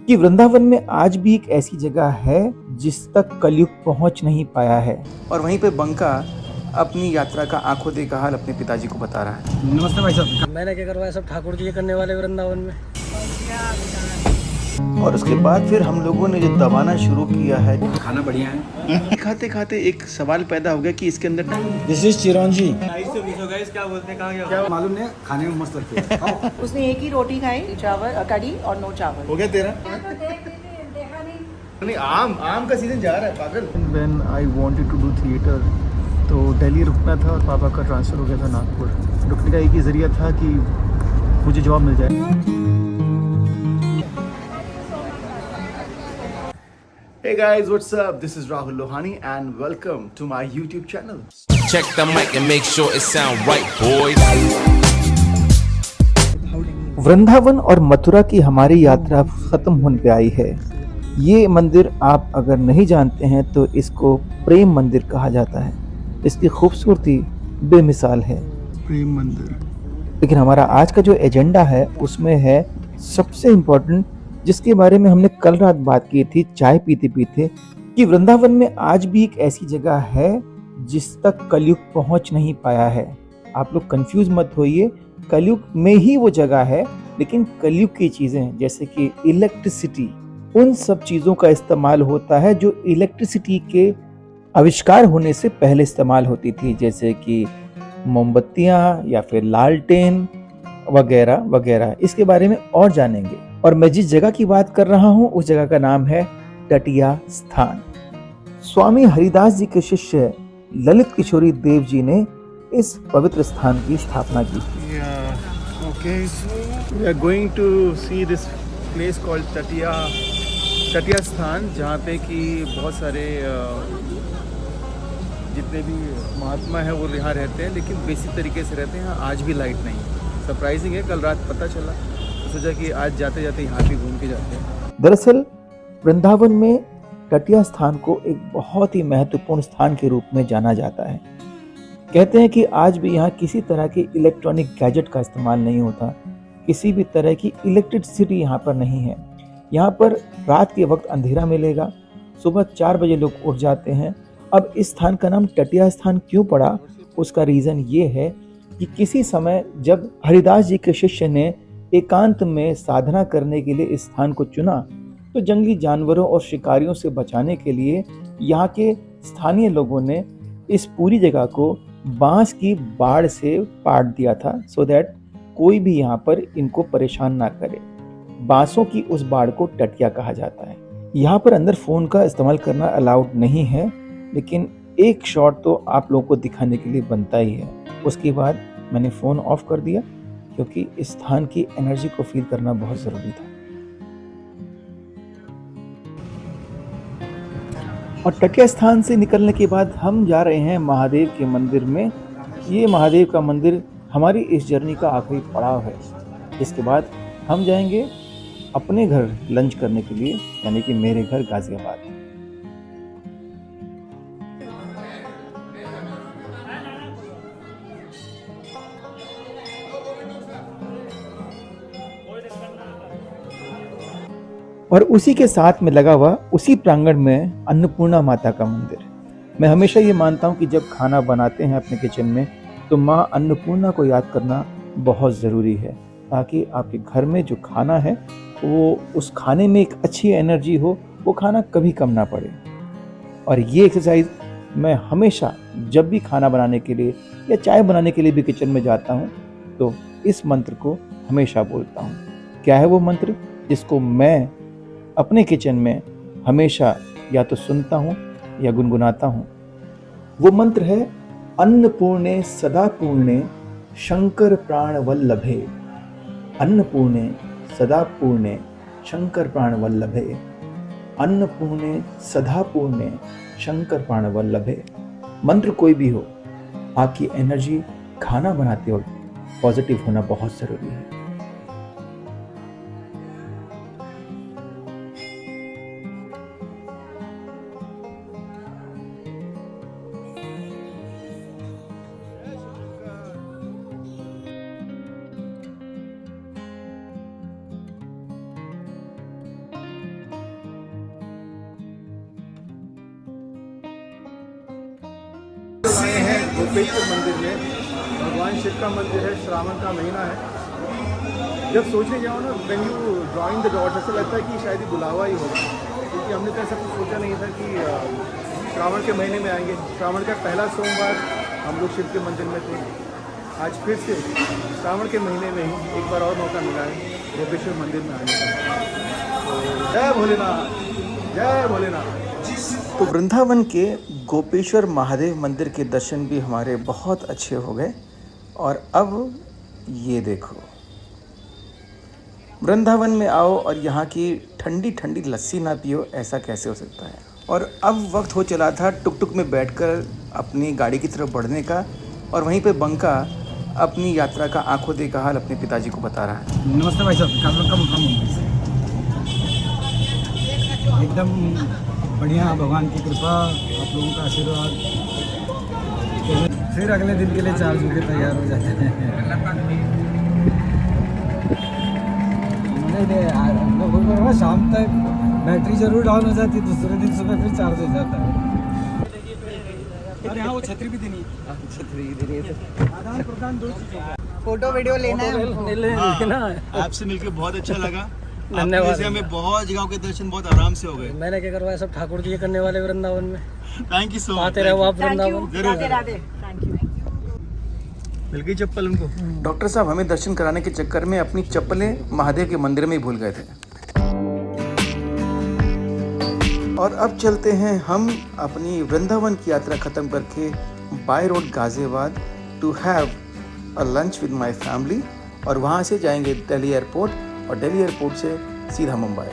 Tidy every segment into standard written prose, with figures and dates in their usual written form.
कि वृंदावन में आज भी एक ऐसी जगह है जिस तक कलयुग पहुंच नहीं पाया है। और वहीं पे बंका अपनी यात्रा का आंखों देखा हाल अपने पिताजी को बता रहा है। नमस्ते भाई साहब। मैंने क्या करवाया, सब ठाकुर जी करने वाले वृंदावन में। और उसके बाद फिर हम लोगों ने जो दबाना शुरू किया है, खाना बढ़िया है। खाते खाते एक सवाल पैदा हो गया कि इसके अंदर दिस इज चिरौंजी। क्या बोलते हैं, कहाँ क्या मालूम नहीं, खाने में मस्त लगती है। खाओ। उसने एक ही रोटी खाई, चावल कड़ी और नो चावल। हो गया तेरा। नहीं, आम का सीजन जा रहा है पागल। When I wanted to do theater, तो दिल्ली रुकना था और पापा का ट्रांसफ़र हो गया था नागपुर। रुकने का एक ही ज़रिया था कि मुझे जॉब मिल जाए। Hey guys, what's up? This is Rahul Lohani and welcome to my YouTube channel. Check the mic and make sure it sound right, boys. Vrindavan और मथुरा की हमारी यात्रा ख़त्म होने पे आई है। ये मंदिर आप अगर नहीं जानते हैं तो इसको प्रेम मंदिर कहा जाता है। इसकी खूबसूरती बेमिसाल है। प्रेम मंदिर। लेकिन हमारा आज का जो एजेंडा है उसमें है सबसे इम्पोर्टेंट, जिसके बारे में हमने कल रात बात की थी चाय पीते पीते, कि वृंदावन में आज भी एक ऐसी जगह है जिस तक कलयुग पहुंच नहीं पाया है। आप लोग कंफ्यूज मत होइए, कलयुग में ही वो जगह है, लेकिन कलयुग की चीजें जैसे कि इलेक्ट्रिसिटी, उन सब चीजों का इस्तेमाल होता है जो इलेक्ट्रिसिटी के आविष्कार होने से पहले इस्तेमाल होती थी, जैसे कि मोमबत्तियां या फिर लालटेन वगैरह वगैरह। इसके बारे में और जानेंगे। और मैं जिस जगह की बात कर रहा हूँ उस जगह का नाम है टटिया स्थान। स्वामी हरिदास जी के शिष्य ललित किशोरी देव जी ने इस पवित्र स्थान की स्थापना की थी। Okay, so we are going to see this place called टटिया स्थान, जहाँ पे कि बहुत सारे जितने भी महात्मा हैं वो यहाँ रहते हैं, लेकिन बेसिक तरीके से रहते हैं। यहाँ आज भी लाइट नहीं है। सरप्राइजिंग है, कल रात पता चला तो सोचा कि आज जाते जाते यहाँ भी घूम के जाते हैं। दरअसल वृंदावन में टटिया स्थान को एक बहुत ही महत्वपूर्ण स्थान के रूप में जाना जाता है। कहते हैं कि आज भी यहाँ किसी तरह के इलेक्ट्रॉनिक गैजेट का इस्तेमाल नहीं होता, किसी भी तरह की इलेक्ट्रिसिटी यहाँ पर नहीं है। यहाँ पर रात के वक्त अंधेरा मिलेगा, सुबह 4 बजे लोग उठ जाते हैं। अब इस स्थान का नाम टटिया स्थान क्यों पड़ा, उसका रीज़न ये है कि किसी समय जब हरिदास जी के शिष्य ने एकांत में साधना करने के लिए इस स्थान को चुना, तो जंगली जानवरों और शिकारियों से बचाने के लिए यहाँ के स्थानीय लोगों ने इस पूरी जगह को बांस की बाड़ से पाट दिया था, सो दैट कोई भी यहाँ पर इनको परेशान ना करे। बांसों की उस बाड़ को टटिया कहा जाता है। यहाँ पर अंदर फ़ोन का इस्तेमाल करना अलाउड नहीं है, लेकिन एक शॉट तो आप लोगों को दिखाने के लिए बनता ही है। उसके बाद मैंने फ़ोन ऑफ कर दिया क्योंकि इस स्थान की एनर्जी को फील करना बहुत ज़रूरी था। और टटिया स्थान से निकलने के बाद हम जा रहे हैं महादेव के मंदिर में। ये महादेव का मंदिर हमारी इस जर्नी का आखिरी पड़ाव है। इसके बाद हम जाएंगे अपने घर लंच करने के लिए, यानी कि मेरे घर गाजियाबाद। और उसी के साथ में लगा हुआ उसी प्रांगण में अन्नपूर्णा माता का मंदिर। मैं हमेशा ये मानता हूँ कि जब खाना बनाते हैं अपने किचन में तो माँ अन्नपूर्णा को याद करना बहुत ज़रूरी है, ताकि आपके घर में जो खाना है वो उस खाने में एक अच्छी एनर्जी हो, वो खाना कभी कम ना पड़े। और ये एक्सरसाइज मैं हमेशा जब भी खाना बनाने के लिए या चाय बनाने के लिए भी किचन में जाता हूँ तो इस मंत्र को हमेशा बोलता हूँ। क्या है वो मंत्र जिसको मैं अपने किचन में हमेशा या तो सुनता हूँ या गुनगुनाता हूँ? वो मंत्र है अन्नपूर्णे सदा पूर्णे शंकर प्राण वल्लभे। अन्नपूर्णे सदा पूर्णे शंकर प्राण वल्लभे। अन्नपूर्णे सदा पूर्णे शंकर प्राण वल्लभे। मंत्र कोई भी हो, आपकी एनर्जी खाना बनाते वक्त पॉजिटिव होना बहुत ज़रूरी है। गोपेश्वर मंदिर में। भगवान शिव का मंदिर है, श्रावण का महीना है। जब सोचने जाओ ना, when you drawing the dots, ऐसा लगता है कि शायद ये बुलावा ही होगा, क्योंकि हमने तो ऐसा कुछ सोचा नहीं था कि श्रावण के महीने में आएंगे। श्रावण का पहला सोमवार हम लोग शिव के मंदिर में थे। आज फिर से श्रावण के महीने में ही एक बार और मौका मिला है गोपेश्वर मंदिर में आने का। तो जय भोलेनाथ, जय भोलेनाथ। तो वृंदावन के गोपेश्वर महादेव मंदिर के दर्शन भी हमारे बहुत अच्छे हो गए। और अब ये देखो, वृंदावन में आओ और यहाँ की ठंडी ठंडी लस्सी ना पियो, ऐसा कैसे हो सकता है। और अब वक्त हो चला था टुक टुक में बैठकर अपनी गाड़ी की तरफ बढ़ने का। और वहीं पे बंका अपनी यात्रा का आंखों देखा हाल अपने पिताजी को बता रहा है। नमस्ते भाई साहब, कामरान का मुकाम मुंबई से। एकदम बढ़िया, भगवान की कृपा, आप लोगों का आशीर्वाद। फिर अगले दिन के लिए चार्ज होकर तैयार हो जाते हैं। नहीं, शाम तक बैटरी जरूर डाउन हो जाती है, दूसरे दिन सुबह फिर चार्ज हो जाता है। और यहाँ वो छतरी भी देनी है, छतरी देनी है। आदान प्रदान दो चीज़ों, फोटो वीडियो लेना है। लेना है। आपसे मिलकर बहुत अच्छा लगा। धन्यवाद। आपसे हमें बहुत जगहों के दर्शन बहुत आराम से हो गए। मैंने क्या करवाया, सब ठाकुर जी करने वाले वृंदावन में। Thank you so much. आते रहो आप thank you, Vrindavan. Radhe Radhe, thank you. मिल गई चप्पल उनको। डॉक्टर साहब हमें दर्शन कराने के चक्कर में अपनी चप्पलें महादेव के मंदिर में ही भूल गए थे। और अब चलते हैं हम अपनी वृंदावन की यात्रा ख़त्म करके by road Ghaziabad to have a lunch with my family. और वहाँ से जाएंगे दिल्ली एयरपोर्ट, और दिल्ली एयरपोर्ट से सीधा मुंबई।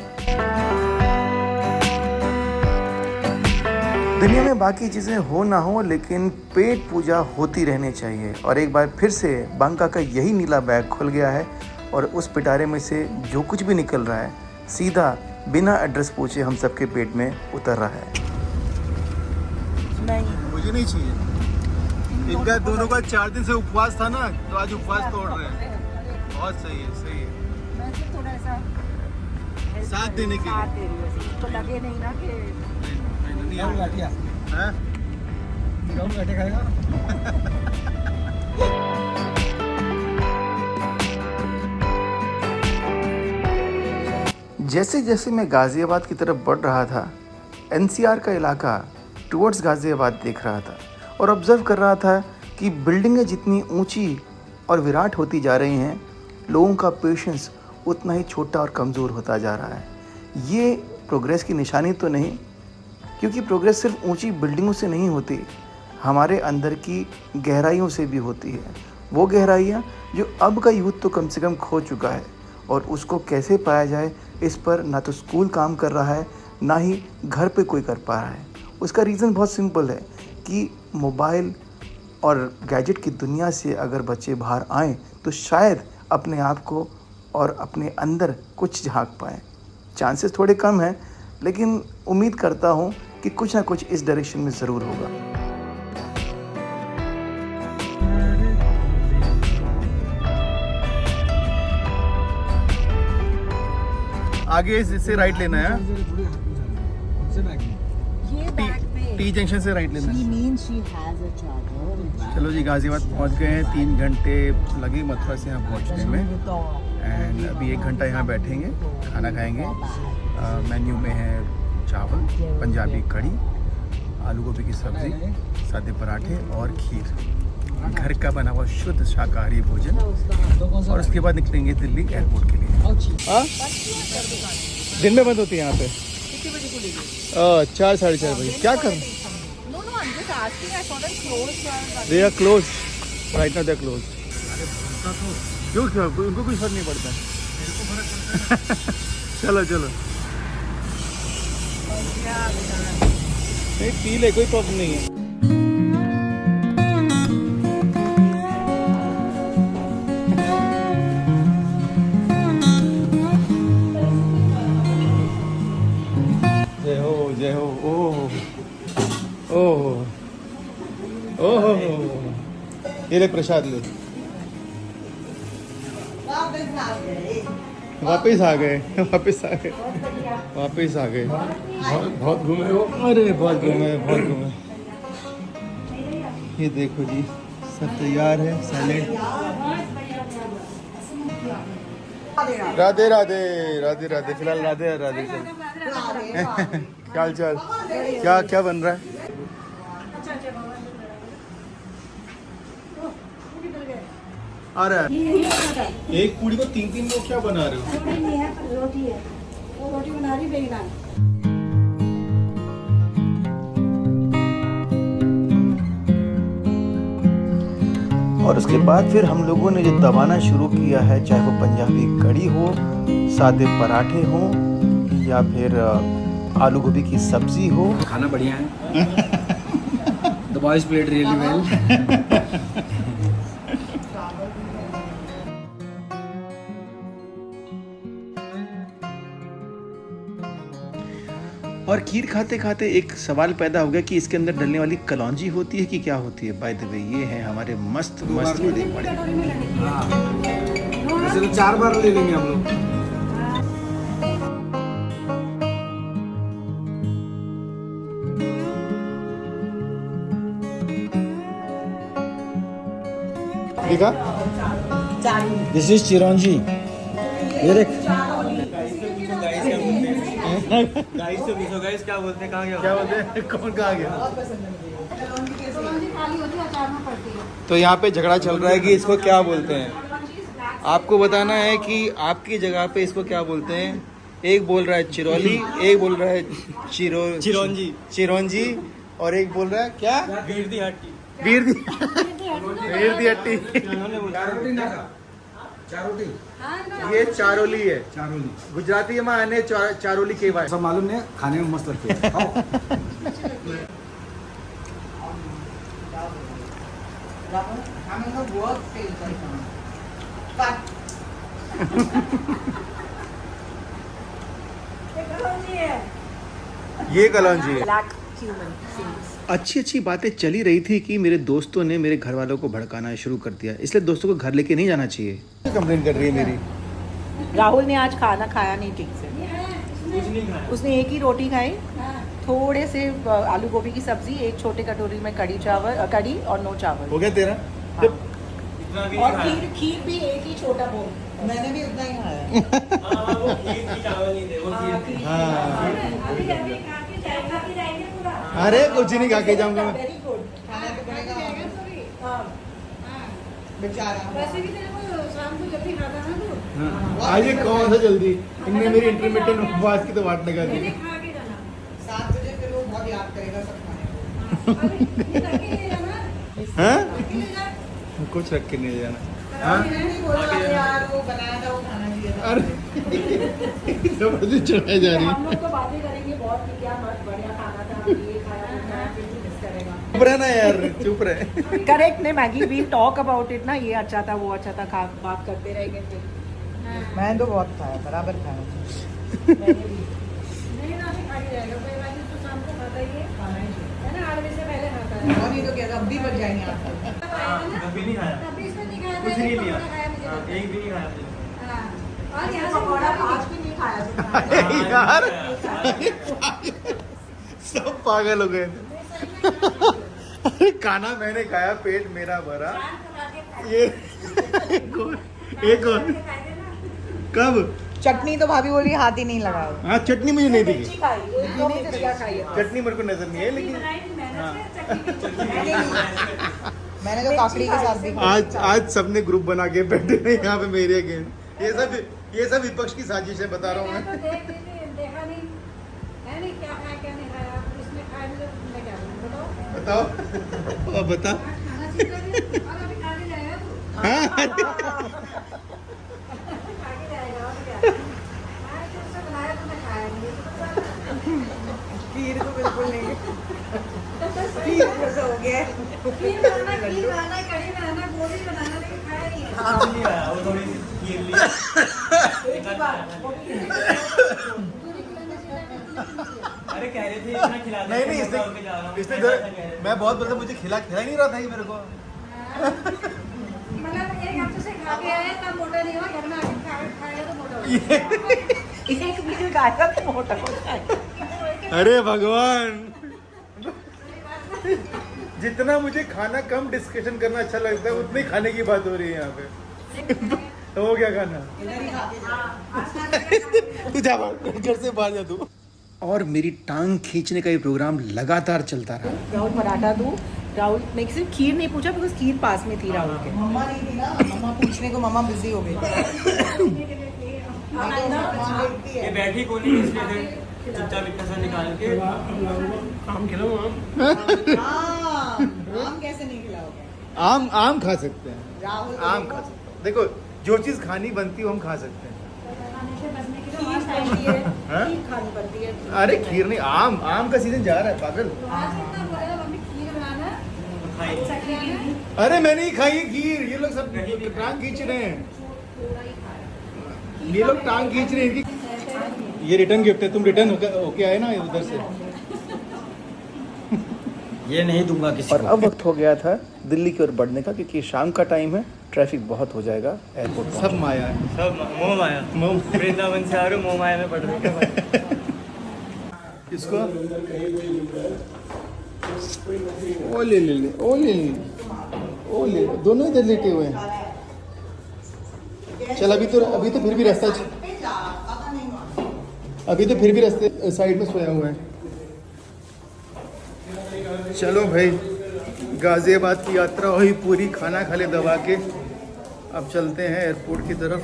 दुनिया में बाकी चीज़ें हो ना हो, लेकिन पेट पूजा होती रहनी चाहिए। और एक बार फिर से बंका का यही नीला बैग खुल गया है और उस पिटारे में से जो कुछ भी निकल रहा है सीधा बिना एड्रेस पूछे हम सबके पेट में उतर रहा है। नहीं, मुझे नहीं चाहिए। इनका दोनों का 4 दिन से उपवास था ना, तो आज उपवास तोड़ रहे हैं। बहुत सही है, सही है। मैं सिर्फ थोड़ा सा साथ देने के लिए। साथ दे रही हूँ, तो लगे नहीं ना कि गेहूं घाटिया, हैं? गेहूं घाटे खाएगा। जैसे जैसे मैं गाज़ियाबाद की तरफ बढ़ रहा था, एनसीआर का इलाका टुवर्ड्स गाज़ियाबाद देख रहा था और ऑब्ज़र्व कर रहा था कि बिल्डिंगें जितनी ऊंची और विराट होती जा रही हैं, लोगों का पेशेंस उतना ही छोटा और कमज़ोर होता जा रहा है। ये प्रोग्रेस की निशानी तो नहीं, क्योंकि प्रोग्रेस सिर्फ ऊंची बिल्डिंगों से नहीं होती, हमारे अंदर की गहराइयों से भी होती है। वो गहराइयाँ जो अब का यूथ तो कम से कम खो चुका है, और उसको कैसे पाया जाए इस पर ना तो स्कूल काम कर रहा है, ना ही घर पे कोई कर पा रहा है। उसका रीज़न बहुत सिंपल है कि मोबाइल और गैजेट की दुनिया से अगर बच्चे बाहर आएँ तो शायद अपने आप को और अपने अंदर कुछ झांक पाएँ। चांसेस थोड़े कम हैं, लेकिन उम्मीद करता हूँ कि कुछ ना कुछ इस डायरेक्शन में ज़रूर होगा। आगे इससे राइट लेना है। ये बैग पे टी जंक्शन से राइट लेना she है। means she has a charger. चलो जी, गाज़ियाबाद पहुंच गए हैं। 3 घंटे लगे मथुरा से यहाँ पहुंचने में। एंड अभी 1 घंटा यहाँ बैठेंगे, खाना खाएंगे। मेन्यू में है चावल, पंजाबी कढ़ी, आलू गोभी की सब्ज़ी, सादे पराठे और खीर। घर का बना हुआ शुद्ध शाकाहारी भोजन। और उसके बाद निकलेंगे दिल्ली एयरपोर्ट के लिए। हाँ, दिन में बंद होती है यहाँ पे? कितने बजे खुलेगी? 4 साढ़े 4 बजे। क्या कर? No, I'm just asking. I saw them closed. They are close right now, they are close. क्यों क्यों उनको कुछ फर्क नहीं पड़ता। चलो चलो, नहीं पी ले, कोई प्रॉब्लम नहीं है। जय हो जय हो। ओह ओह ओह, ये ले प्रसाद ले। वापिस आ गए, वापिस आ गए, वापिस आ गए। बहुत घूमे हो? अरे बहुत घूमे, बहुत घूमे। ये देखो जी, सब तैयार है। सैलेड। राधे राधे राधे राधे। फिलहाल राधे राधे चल। क्या हाल चाल? क्या क्या बन रहा है? आ रहा है। एक पूरी को 3-3 लोग क्या बना रहे हो? रोटी है, वो रोटी बना रही बेगना। और उसके बाद फिर हम लोगों ने जो दबाना शुरू किया है, चाहे वो पंजाबी कढ़ी हो, सादे पराठे हो या फिर आलू गोभी की सब्जी हो। खाना बढ़िया है। The boys played really well. और खीर खाते खाते एक सवाल पैदा हो गया कि इसके अंदर डलने वाली कलौंजी होती है कि क्या होती है। बाय द वे ये है हमारे मस्त मस्त वाली बड़ी। वैसे तो 4 बार ले लेंगे हम लोग। देखा? दिस इज चिरौंजी। ये देख। क्या बोलते हैं? कौन कहाँ गया? तो यहाँ पे झगड़ा चल रहा है कि इसको क्या बोलते हैं। आपको बताना है कि आपकी जगह पे इसको क्या बोलते हैं। एक बोल रहा है चिरौली, एक बोल रहा है चिरौंजी और एक बोल रहा है क्या? वीर दी हट्टी। चारोटी। ये चारोली है। चारोली। गुजराती में आने चारोली के भाई। सब मालूम नहीं, खाने में मस्त लगती है। खाओ। ये कलौंजी है। Black cumin seeds. अच्छी अच्छी बातें चली रही थी कि मेरे दोस्तों ने मेरे घर वालों को भड़काना शुरू कर दिया, इसलिए दोस्तों को घर लेके नहीं जाना चाहिए। कंप्लेन कर रही है मेरी। राहुल ने आज खाना खाया नहीं ठीक से। उसने एक ही रोटी खाई, थोड़े से आलू गोभी की सब्जी, एक छोटे कटोरी में कड़ी और नो चावल। हो गया तेरा? और खीर भी एक ही छोटा बोल। मैंने भी उतना ही खाया। अरे कुछ नहीं खा के जाऊंगा मैं। Very good. वैसे भी तेरे को शाम को जल्दी खाता ना तू। आज ये कौन सा जल्दी? इनने मेरी इंटरमीडिएट उपवास की तो वाट लगा दी। मैंने खा के जाना। 7 बजे फिर वो बहुत याद करेगा सब खाने को। अरे ये रख के ले जाना। हाँ? रख के ले जा। कुछ रख के नहीं जाना। नहीं बोल रहा था यार, वो बनाया था, वो खाना चाहिए था। अरे जबरदस्ती चढ़ाई जा रही है। हम लोग तो बातें करेंगे बहुत कि क्या मस्त बढ़िया खाना था, ये खाया वो खाया, फिर भी मिस करेगा। चुप रहे ना यार, चुप रहे। करेक्ट ने Maggi we talk about it ना, ये अच्छा था वो अच्छा था, खा बात करते रहेंगे फिर। मैंने तो बहुत खाया, बराबर खाया। नहीं ना अभी खा के जाएगा। कोई बात नहीं, तो शाम को खाता ही है। खाना ही चाहिए। है ना, 8 बजे से पहले खाता है। और नहीं तो क्या, अब भी बच जाएंगे आपको। कभी नहीं खाया। तभी इसने नहीं खाया। कुछ नहीं लिया। एक भी नहीं खाया। हाँ। और यहाँ से पकौड़ा आज भी नहीं खाया यार सब पागल हो गए थे। अरे खाना मैंने खाया, पेट मेरा भरा। ये एक और कब? चटनी तो भाभी बोली हाथ ही नहीं लगाया। हाँ चटनी मुझे नहीं दिखी। चटनी मेरे को नजर नहीं है, लेकिन मैंने तो काकड़ी के साथ भी आज सबने ग्रुप बना के बैठे हैं यहाँ पे मेरे अगेंस्ट। ये सब विपक्ष की साजिश है, बता रहा हूँ मैं। देखा नहीं है, नहीं क्या खाया क्या नहीं खाया। इसने खाया नहीं तो मैं क्या करूँ बताओ। बताओ अब बता। खाना चाहिए और अभी खा के जाएगा तू। हाँ खा के जाएगा और क्या। मैं तो उससे बनाया तो मैं खाया नहीं। खीर तो बिल्कुल नहीं। खीर जैसा हो गया। खीर बनाना, कढ़ी बनाना, गोभी बनाना, लेकिन खाया नहीं है। एक ही बार। अरे कह रहे थे इतना खिला दे। नहीं इसने मैं बहुत बोलता, मुझे खिला ही नहीं रहा था ये मेरे को। मतलब एक हफ्ते से खा के आया तब मोटा नहीं हुआ, घर में आके खाएगा तो मोटा हो जाएगा। एक मील खाएगा तो मोटा हो जाएगा। अरे भगवान, जितना मुझे खाना कम डिस्कशन करना अच्छा लगता है उतनी खाने की बात हो रही है यहाँ पे। तो हो गया खाना। तू जा घर से बाहर जा तू। और मेरी टांग खींचने का ये प्रोग्राम लगातार चलता रहा। राहुल पराठा दूँ। राहुल ने सिर्फ खीर नहीं पूछा बिकॉज खीर पास में थी राहुल के। मम्मा नहीं थी ना, मम्मा पूछने को मम्मा बिजी हो गई। ये बैठी को नहीं इसलिए फिर चुपचाप इतना सा निकाल के आम खिलाओ आम कैसे नहीं खिलाओगे? आम खा सकते हैं, राहुल आम खा सकते हैं। देखो जो चीज़ खानी बनती है वो हम खा सकते हैं। हाँ? खानी बनती है। अरे खीर नहीं, आम का सीजन जा रहा है पागल। अरे मैंने ही खाई है खीर। ये लोग सब टांग खींच रहे हैं, ये लोग टांग खींच रहे हैं। ये रिटर्न गिफ्ट है, तुम रिटर्न होके आए ना उधर से। ये नहीं दूंगा किसी और अब वक्त हो गया था दिल्ली की ओर बढ़ने का, क्योंकि शाम का टाइम है, ट्रैफिक बहुत हो जाएगा एयरपोर्ट पर। सब माया है, सब मोह माया। वृंदावन से आ रहे हो, मोह माया में पड़ रहे हो। इसको ओ ले ले ले, ओ ले ले, ओ ले, दोनों इधर लेटे हुए हैं। चल अभी तो फिर भी रास्ता, अभी तो फिर भी रास्ते साइड में सोया हुआ है। चलो भाई, गाजियाबाद की यात्रा हुई पूरी, खाना खा ले दबा के। अब चलते हैं एयरपोर्ट की तरफ।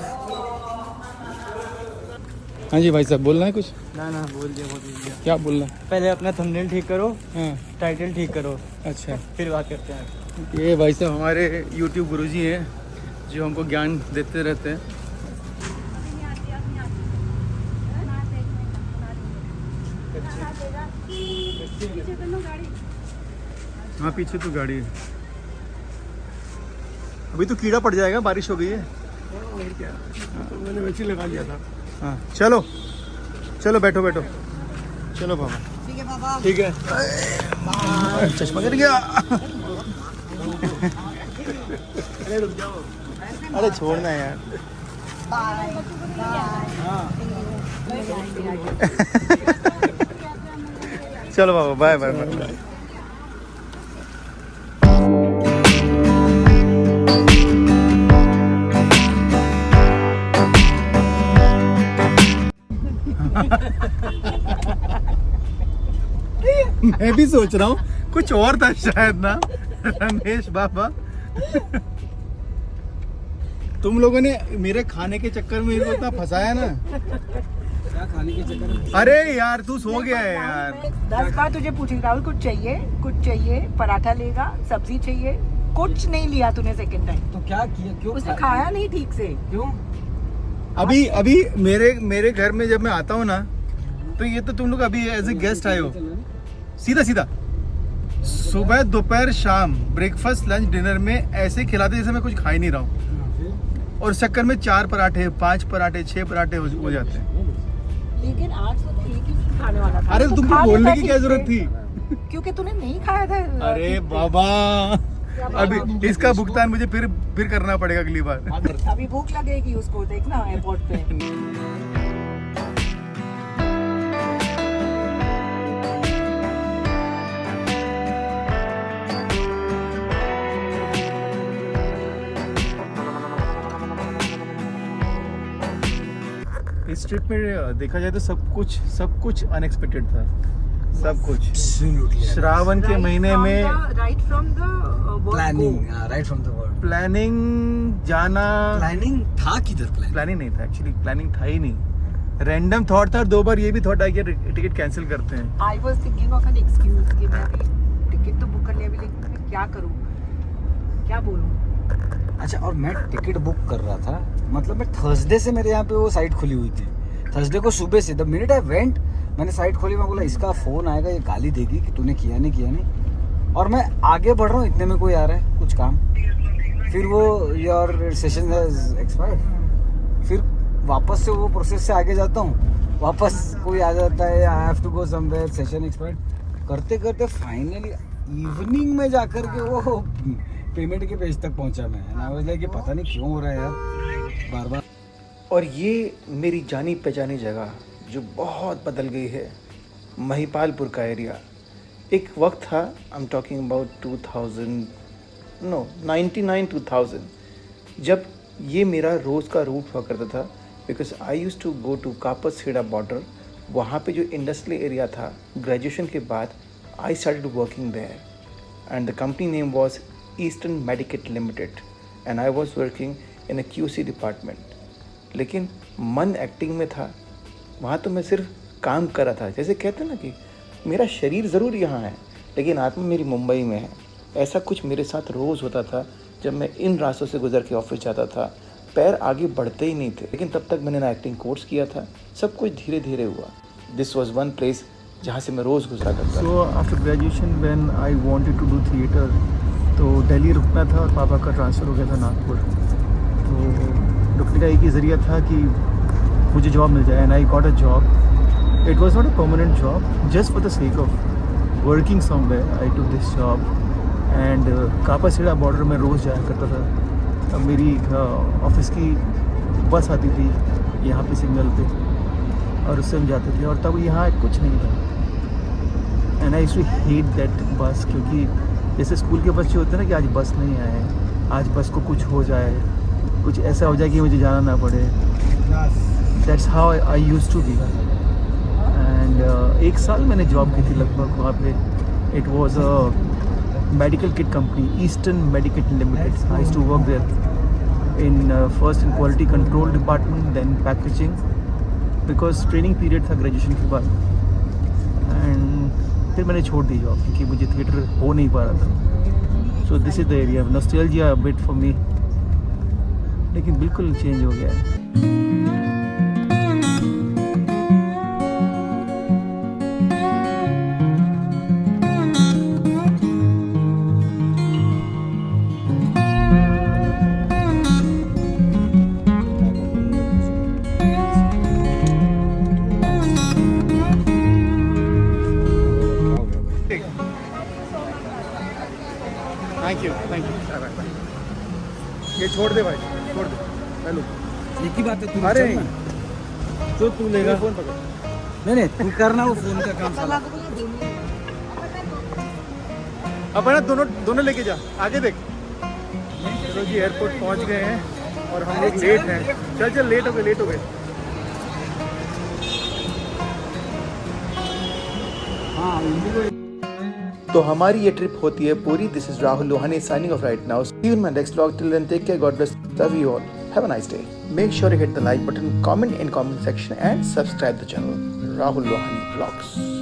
हाँ जी भाई साहब, बोलना है कुछ? ना बोल दिया, बहुत बोल दिया। क्या बोलना? पहले अपना थंबनेल ठीक करो, हाँ टाइटल ठीक करो, अच्छा। फिर बात करते हैं। ये भाई साहब हमारे YouTube गुरुजी हैं जो हमको ज्ञान देते रहते हैं। हाँ पीछे तो गाड़ी है। अभी तो कीड़ा पड़ जाएगा, बारिश हो गई है। मैंने वैसे लगा लिया था। हाँ चलो चलो, बैठो बैठो, चलो बाबा। ठीक है पापा। ठीक है। चश्मा गिर गया। अरे रुक जाओ, अरे छोड़ना यार। चलो बाबा, बाय बाय बाय। मैं भी सोच रहा हूँ कुछ और था शायद ना, रमेश बाबा। तुम लोगों ने मेरे खाने के चक्कर में इनको इतना फंसाया ना। क्या खाने के चक्कर में? अरे यार तू सो गया है यार। 10 बार तुझे पूछी राहुल, कुछ चाहिए, पराठा लेगा, सब्जी चाहिए, कुछ नहीं लिया तूने सेकंड टाइम। तो क्या किया? क्यों उसने खाया नहीं ठीक से। क्यों? अभी मेरे घर में जब मैं आता हूँ ना, तो ये तो तुम लोग अभी एज ए गेस्ट आए हो। सीधा सुबह दोपहर शाम ब्रेकफास्ट लंच डिनर में ऐसे खिलाते जैसे मैं कुछ खा ही नहीं रहा हूँ। और इस चक्कर में 4 पराठे, 5 पराठे, 6 पराठे हो जाते हैं। लेकिन आज तो एक ही चीज खाने वाला था। अरे तो तुमको खा बोलने लेता की ठीक क्या से। जरूरत थी? क्योंकि तूने नहीं खाया था। अरे बाबा, अभी इसका भुगतान मुझे फिर करना पड़ेगा अगली बार। अभी भूख लगेगी उसको, देखना एयरपोर्ट पे। इस ट्रिप में देखा जाए तो सब कुछ अनएक्सपेक्टेड था, सब कुछ। श्रावण के महीने में right from the planning, right from the word. Planning जाना, प्लानिंग था किधर? प्लानिंग नहीं था एक्चुअली, प्लानिंग था ही नहीं, रैंडम थॉट था। और 2 बार ये भी थॉट आया कि टिकट कैंसिल करते हैं। I was thinking of an excuse कि मैं भी टिकट तो बुक कर लिया, अभी लेकिन मैं क्या करूं, क्या बोलूं। अच्छा, और मैं टिकट बुक कर रहा था, मतलब मैं थर्सडे से मेरे यहाँ पे वो साइट खुली हुई थी। थर्सडे को सुबह से द मिनट आई वेंट, मैंने साइट खोली, मैं बोला इसका फ़ोन आएगा, ये गाली देगी कि तूने किया नहीं। और मैं आगे बढ़ रहा हूँ, इतने में कोई आ रहा है कुछ काम, फिर वो योर सेशन हैज एक्सपायर्ड। फिर वापस से वो प्रोसेस से आगे जाता हूँ, वापस कोई आ जाता है, I have to go somewhere, session expired. करते करते फाइनली इवनिंग में जाकर के वो पेमेंट के पेज तक पहुंचा मैं। आई वाज लाइक कि पता नहीं क्यों हो रहा है यार बार बार। और ये मेरी जानी पहचानी जगह जो बहुत बदल गई है, महिपालपुर का एरिया। एक वक्त था, आई एम टॉकिंग अबाउट 99-2000, जब ये मेरा रोज़ का रूट हुआ करता था, because I use to go to Kapashera border. वहाँ पे जो इंडस्ट्रियल एरिया था, ग्रेजुएशन के बाद I started working there and the company name was Eastern Medicate Limited and I was working in a QC department. लेकिन मन एक्टिंग में था। वहाँ तो मैं सिर्फ काम कर रहा था। जैसे कहते हैं ना कि मेरा शरीर ज़रूर यहाँ है लेकिन आत्मा मेरी मुंबई में है। ऐसा कुछ मेरे साथ रोज़ होता था जब मैं इन रास्तों से गुजर के ऑफिस जाता था। पैर आगे बढ़ते ही नहीं थे, लेकिन तब तक मैंने ना एक्टिंग कोर्स किया था। सब कुछ धीरे धीरे हुआ। दिस वॉज वन प्लेस जहाँ से मैं रोज़ गुजरा करता था। So after graduation when I wanted to do theatre, तो दिल्ली रुकना था और पापा का ट्रांसफ़र हो गया था नागपुर। तो रुकने का एक ही ज़रिया था कि मुझे जॉब मिल जाए, and I got a job. It was not a permanent job, just for the sake of working somewhere I took this job. And Kapasida border में रोज़ जाया करता था। अब मेरी ऑफिस की बस आती थी यहाँ पे सिग्नल पे, और उससे हम जाते थे। और तब यहाँ कुछ नहीं था, and I used to hate that bus, क्योंकि जैसे स्कूल के बच्चे होते हैं ना कि आज बस नहीं आए, आज बस को कुछ हो जाए, कुछ ऐसा हो जाए कि मुझे जाना ना पड़े। That's how I used to be. And एक साल मैंने जॉब की थी लगभग वहाँ पे। It was a medical kit company, Eastern Medicate Limited. I used to work there in first in quality control department, then packaging, because training period था graduation के बाद। एंड फिर मैंने छोड़ दी जॉब क्योंकि मुझे थिएटर हो नहीं पा रहा था। So this is the area of nostalgia bit for me, लेकिन बिल्कुल चेंज हो गया है। Thank you. ये छोड़ दे भाई, छोड़ दे। हेलो, एक ही बात है, तू अरे चल ना। तो तू लेगा फोन पकड़। नहीं तू करना वो फोन का काम साला। अब है ना, दोनों लेके जा, आगे देख। चलो जी, एयरपोर्ट पहुंच गए हैं और हम लोग लेट हैं। चल लेट हो गए। हाँ, तो हमारी ये ट्रिप होती है पूरी। This is Rahul Lohani signing off right now. See you in my next vlog. Till then, take care. God bless. Love you all. Have a nice day. Make sure you hit the like button, comment in comment section, and subscribe the channel. Rahul Lohani Vlogs.